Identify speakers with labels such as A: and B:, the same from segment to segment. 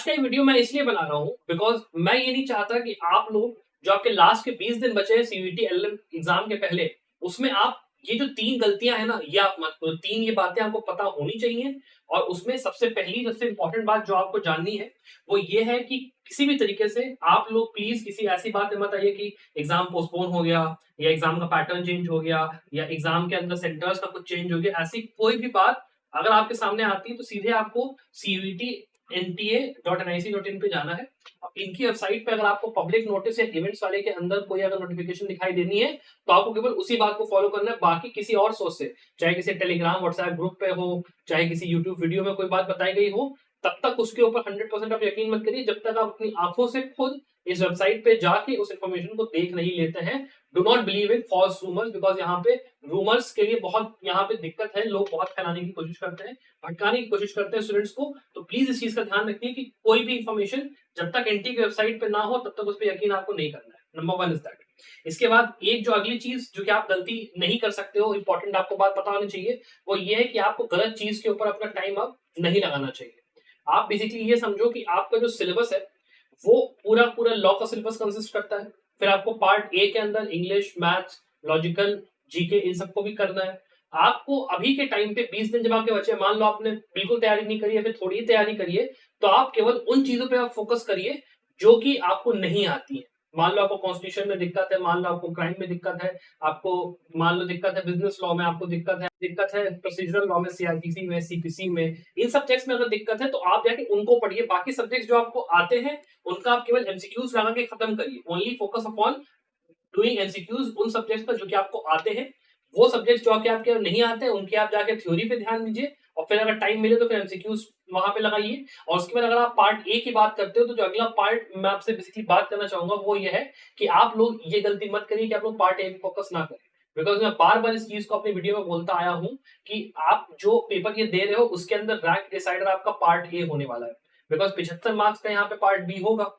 A: आज का ये वीडियो मैं इसलिए बना रहा हूँ बिकॉज मैं ये नहीं चाहता कि आप लोग जो आपके लास्ट के 20 दिन बचे हैं सीयूईटी एलएलएम एग्जाम के पहले, उसमें आप ये जो 3 गलतियां हैं ना, ये आप मत करो। 3 ये बातें आपको पता होनी चाहिए। और उसमें सबसे पहली सबसे इंपॉर्टेंट बात जो आपको जाननी है वो ये है कि किसी भी तरीके से आप लोग प्लीज किसी ऐसी बात में मत आइए कि एग्जाम पोस्टपोन हो गया या एग्जाम का पैटर्न चेंज हो गया या एग्जाम के अंदर सेंटर्स का कुछ चेंज हो गया। ऐसी कोई भी बात अगर आपके सामने आती है तो सीधे आपको सीयूईटी nta.nic.in पे जाना है। अब इनकी वेबसाइट पे अगर आपको पब्लिक नोटिस या इवेंट्स वाले के अंदर कोई अगर नोटिफिकेशन दिखाई देनी है तो आपको केवल उसी बात को फॉलो करना है। बाकी किसी और सोर्स से, चाहे किसी टेलीग्राम व्हाट्सएप ग्रुप पे हो, चाहे किसी यूट्यूब वीडियो में कोई बात बताई गई हो, तब तक उसके ऊपर 100% आप यकीन मत करिए जब तक आप अपनी आंखों से खुद इस वेबसाइट पे जाके उस इन्फॉर्मेशन को देख नहीं लेते हैं। Do not believe in false rumours because यहाँ पे रूमर्स के लिए बहुत यहाँ पे दिक्कत है। लोग बहुत फैलाने की कोशिश करते हैं, भटकाने की कोशिश करते हैं स्टूडेंट्स को। तो प्लीज इस चीज का ध्यान रखिए कि कोई भी इंफॉर्मेशन जब तक एनटी की वेबसाइट पे ना हो तब तक उस पर यकीन आपको नहीं करना है। Number 1 is that. इसके बाद एक जो अगली चीज जो कि आप गलती नहीं कर सकते हो, इंपॉर्टेंट आपको बात पता होनी चाहिए, वो ये है कि आपको गलत चीज के ऊपर अपना टाइम अब नहीं लगाना चाहिए। आप बेसिकली ये समझो कि आपका जो सिलेबस है वो पूरा पूरा लॉ का सिलेबस कंसिस्ट करता है। फिर आपको पार्ट ए के अंदर इंग्लिश, मैथ्स, लॉजिकल, जीके इन सबको भी करना है। आपको अभी के टाइम पे 20 दिन जब आपके बचे, मान लो आपने बिल्कुल तैयारी नहीं करी है, फिर थोड़ी तैयारी करिए, तो आप केवल उन चीजों पे आप फोकस करिए जो कि आपको नहीं आती है। मान लो आपको कॉन्स्टिट्यूशन में दिक्कत है, मान लो आपको क्राइम में दिक्कत है, आपको मान लो दिक्कत है बिजनेस लॉ में, आपको दिक्कत है प्रोसीजरल लॉ में, सीआरपीसी में, सीपीसी में, इन सब्जेक्ट्स में अगर दिक्कत है तो आप जाके उनको पढ़िए। बाकी सब्जेक्ट्स जो आपको आते हैं उनका आप केवल एमसीक्यूज लगा के खत्म करिए। Only focus upon doing MCQs उन सब्जेक्ट्स पर जो कि आपको आते हैं। वो सब्जेक्ट्स जो कि आपके नहीं आते हैं उनके आप जाके थ्योरी पे ध्यान दीजिए और फिर अगर टाइम मिले तो फिर एमसीक्यूज वहां पे लगाइए। और उसके बाद अगर आप पार्ट ए की बात करते हो तो जो अगला पार्ट मैं आपसे बेसिकली बात करना चाहूंगा वो ये है कि आप लोग ये गलती मत करिए कि आप लोग पार्ट ए पे फोकस ना करें। बिकॉज मैं बार बार इस चीज को अपनी वीडियो में बोलता आया हूं कि आप जो पेपर ये दे रहे हो उसके अंदर रैंक डिसाइडर आपका पार्ट ए होने वाला है। बिकॉज 75 मार्क्स का यहाँ पे पार्ट बी होगा।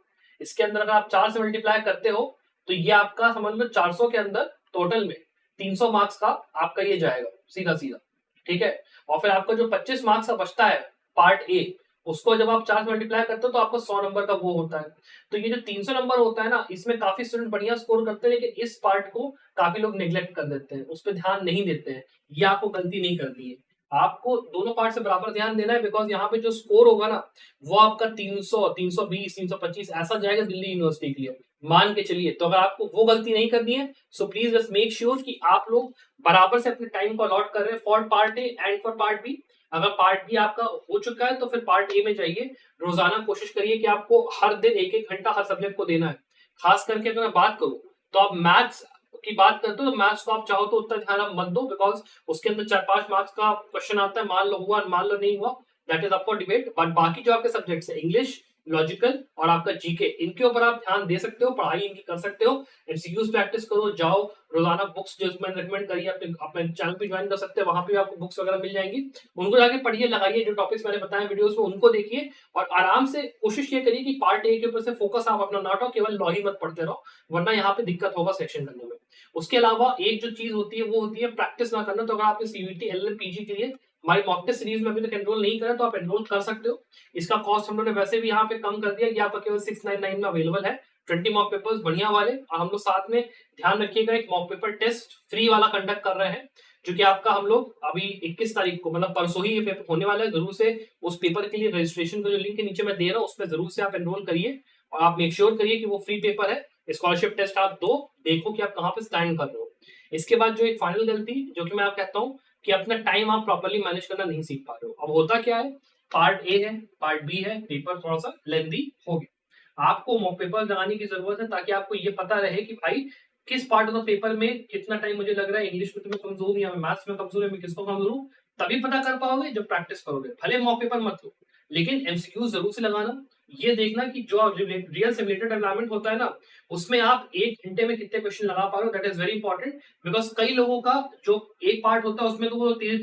A: इसके अंदर अगर आप 4 से मल्टीप्लाई करते हो तो ये आपका समझ लो 400 के अंदर टोटल में 300 मार्क्स का आपका ये जाएगा सीधा सीधा। ठीक है। और फिर आपका जो 25 मार्क्स का बचता है पार्ट ए, उसको जब आप 4 से मल्टीप्लाई करते हो तो आपको 100 नंबर का वो होता है। तो ये जो 300 नंबर होता है ना, इसमें काफी स्टूडेंट बढ़िया स्कोर करते हैं लेकिन इस पार्ट को काफी लोग निग्लेक्ट कर देते हैं, उस पर ध्यान नहीं देते हैं। ये आपको गलती नहीं करनी है, आपको दोनों पार्ट से बराबर ध्यान देना है। बिकॉज यहाँ पे जो स्कोर होगा ना वो आपका 300, 320, 325 ऐसा जाएगा दिल्ली यूनिवर्सिटी के लिए, मान के चलिए। तो अगर आपको वो गलती नहीं करनी है so please just make sure कि आप लोग बराबर से अपने टाइम को अलॉट कर रहे हैं for part A and for part B. अगर पार्ट बी आपका हो चुका है तो फिर पार्ट ए में जाइए। रोजाना कोशिश करिए कि आपको हर दिन 1-1 घंटा हर सब्जेक्ट को देना है। खास करके अगर मैं बात करूं तो आप मैथ्स की बात करते हो तो मैथ्स को आप चाहो तो उतना ध्यान आप मत दो बिकॉज उसके अंदर 4-5 मार्क्स का क्वेश्चन आता है। मान लो हुआ, मान लो नहीं हुआ, that is up for debate. But बाकी जो आपके सब्जेक्ट्स है इंग्लिश, लॉजिकल और आपका जीके, इनके ऊपर आप ध्यान दे सकते हो, पढ़ाई इनकी कर सकते हो। एमसीक्यूज प्रैक्टिस करो, जाओ रोजाना बुक्स जो मैंने रिकमेंड करी है अपने चैनल पे ज्वाइन कर सकते हैं, वहां पे आपको बुक्स वगैरह मिल जाएंगी। उनको जाके पढ़िए, लगाइए, जो टॉपिक्स मैंने बताए वीडियोस में उनको देखिए और आराम से कोशिश ये करिए कि पार्ट ए के ऊपर से फोकस आप अपना ना हटाओ, केवल लॉ ही मत पढ़ते रहो वरना यहाँ पे दिक्कत होगा सेक्शन करने में। उसके अलावा एक जो चीज होती है वो होती है प्रैक्टिस ना करना। तो अगर आपने सीयूईटी एलएलएम पीजी के लिए हमारी मॉक टेस्ट सीरीज में अभी तक एनरोल नहीं करा तो आप एनरोल कर सकते हो। इसका कॉस्ट हम लोग ने वैसे भी यहाँ पे कम कर दिया कि आपका केवल 699 में अवेलेबल है। 20 मॉक पेपर्स बढ़िया वाले, और हम लोग साथ में ध्यान रखिएगा एक मॉक पेपर टेस्ट फ्री वाला कंडक्ट कर रहे हैं जो कि आपका हम लोग अभी 21 तारीख को मतलब परसों ही ये पेपर होने वाला है। जरूर से उस पेपर के लिए रजिस्ट्रेशन का जो लिंक नीचे मैं दे रहा हूँ उस पर जरूर से आप एनरोल करिए और आप मेक श्योर करिए कि वो फ्री पेपर है। स्कॉलरशिप टेस्ट आप दो, देखो कि आप कहाँ पे स्टैंड कर रहे हो। इसके बाद जो एक फाइनल गलती जो कि मैं आप कहता हूँ कि अपना टाइम आप प्रॉपर्ली मैनेज करना नहीं सीख पा रहे हो। अब होता क्या है, पार्ट ए है, पार्ट बी है, पेपर थोड़ा सा लेंथी हो गया, आपको मॉक पेपर लगाने की जरूरत है ताकि आपको ये पता रहे कि भाई किस पार्ट ऑफ द पेपर में कितना टाइम मुझे लग रहा है। इंग्लिश में तुम्हें कमजोर या मैथ्स में कमजोर है, मैं किसको कमजोर हूँ, तभी पता कर पाओगे जब प्रैक्टिस करोगे। भले मॉक पेपर मत लो लेकिन एमसीक्यू जरूर से लगाना। ये देखना कि जो रियल सिमुलेटेड एनवायरनमेंट होता है ना उसमें आप 1 घंटे में कितने क्वेश्चन लगा पा रहे हो, that is very important. Because कई लोगों का जो एक पार्ट होता है उसमें तो वो धीरे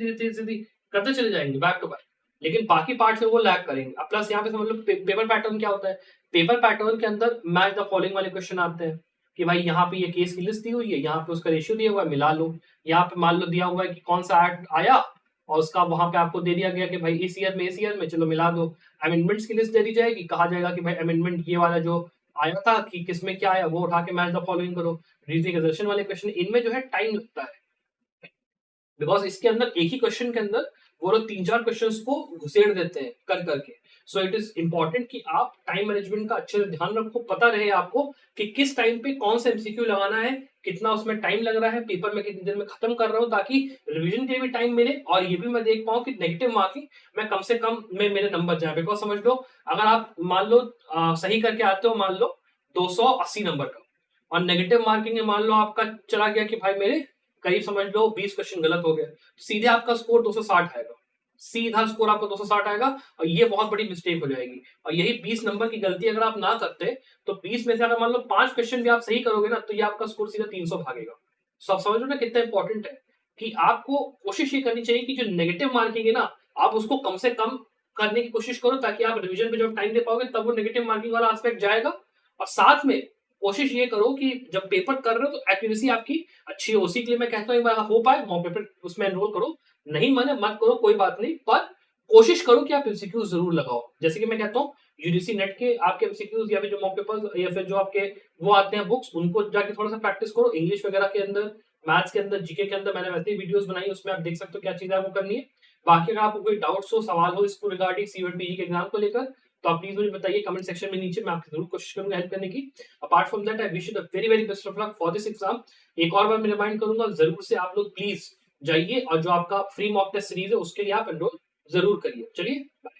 A: करते चले जाएंगे बैक टू बैक, लेकिन बाकी पार्ट में वो लैग करेंगे। अब प्लस यहाँ पे समझ लो पेपर पैटर्न क्या होता है। पेपर पैटर्न के अंदर मैच द फॉलोइंग वाले क्वेश्चन आते हैं कि भाई यहाँ पे ये केस की लिस्ट दी हुई है, यहाँ पे उसका रेशियो दिया हुआ है, मिला लो। यहाँ पे मान लो दिया हुआ है कि कौन सा एक्ट आया और उसका वहां पे आपको दे दिया गया कि भाई इस ईयर में चलो मिला दो। अमेंडमेंट्स की लिस्ट दे दी जाएगी, कहा जाएगा कि भाई अमेंडमेंट ये वाला जो आया था कि किसमें क्या आया वो उठा के मैच द फॉलोइंग करो। रीजनिंग वाले क्वेश्चन इनमें जो है टाइम लगता है, बिकॉज इसके अंदर एक ही क्वेश्चन के अंदर वो लोग 3-4 क्वेश्चंस को घुसेड़ देते हैं कर करके। सो इट इज इंपॉर्टेंट कि आप टाइम मैनेजमेंट का अच्छे से ध्यान रखो, पता रहे आपको कि किस टाइम पे कौन सा एमसीक्यू लगाना है, कितना उसमें टाइम लग रहा है, पेपर में कितनी देर में खत्म कर रहा हूँ, ताकि रिवीजन के लिए भी टाइम मिले और ये भी मैं देख पाऊँ कि नेगेटिव मार्किंग में कम से कम में मेरे नंबर जाए। बिकॉज समझ लो अगर आप मान लो सही करके आते हो, मान लो 280 नंबर का, और नेगेटिव मार्किंग में मान लो आपका चला गया कि भाई मेरे करीब समझ लो 20 क्वेश्चन गलत हो गए, तो सीधे आपका स्कोर 260 आएगा, सीधा स्कोर आपका 260 आएगा, और ये बहुत बड़ी मिस्टेक हो जाएगी। और यही 20 नंबर की गलती अगर आप ना करते तो 20 में से अगर मान लो 5 क्वेश्चन भी आप सही करोगे ना, तो ये आपका स्कोर सीधा 300 भागेगा। सो आप समझ लो ना कितना इंपॉर्टेंट है कि आपको कोशिश ये करनी चाहिए कि जो नेगेटिव मार्किंग है ना, आप उसको कम से कम करने की कोशिश करो, ताकि आप रिविजन पे जब टाइम दे पाओगे तब वो नेगेटिव मार्किंग वाला एस्पेक्ट जाएगा। और साथ में कोशिश ये करो कि जब पेपर कर रहे हो तो एक्यूरेसी आपकी अच्छी हो। उसी के लिए मैं कहता हूँ एक बार हो पाए मॉक पेपर उसमें एनरोल करो, नहीं माने मत करो, कोई बात नहीं, पर कोशिश करो कि आप एमसीक्यूज जरूर लगाओ। जैसे कि मैं कहता हूँ यूजीसी नेट के आपके एमसीक्यूज या फिर जो मॉक पेपर्स या फिर जो आपके वो आते हैं बुक्स, उनको जाके थोड़ा सा प्रैक्टिस करो। इंग्लिश वगैरह के अंदर, मैथ्स के अंदर, जीके के अंदर मैंने वैसे ही वीडियोस बनाई, उसमें आप देख सकते हो क्या चीजें आपको करनी है। बाकी अगर आपको कोई डाउट्स हो, सवाल हो इसको रिगार्डिंग सीयूएट पीजी के एग्जाम को लेकर, तो आप प्लीज मुझे बताइए कमेंट सेक्शन में नीचे, मैं आपकी जरूर कोशिश करूंगा हेल्प करने की। Apart from that I wish you the very very best of luck for this exam. एक और बार मैं रिमाइंड करूंगा, जरूर से आप लोग प्लीज जाइए और जो आपका फ्री मॉक टेस्ट सीरीज है उसके लिए आप एनरोल जरूर करिए। चलिए बाय।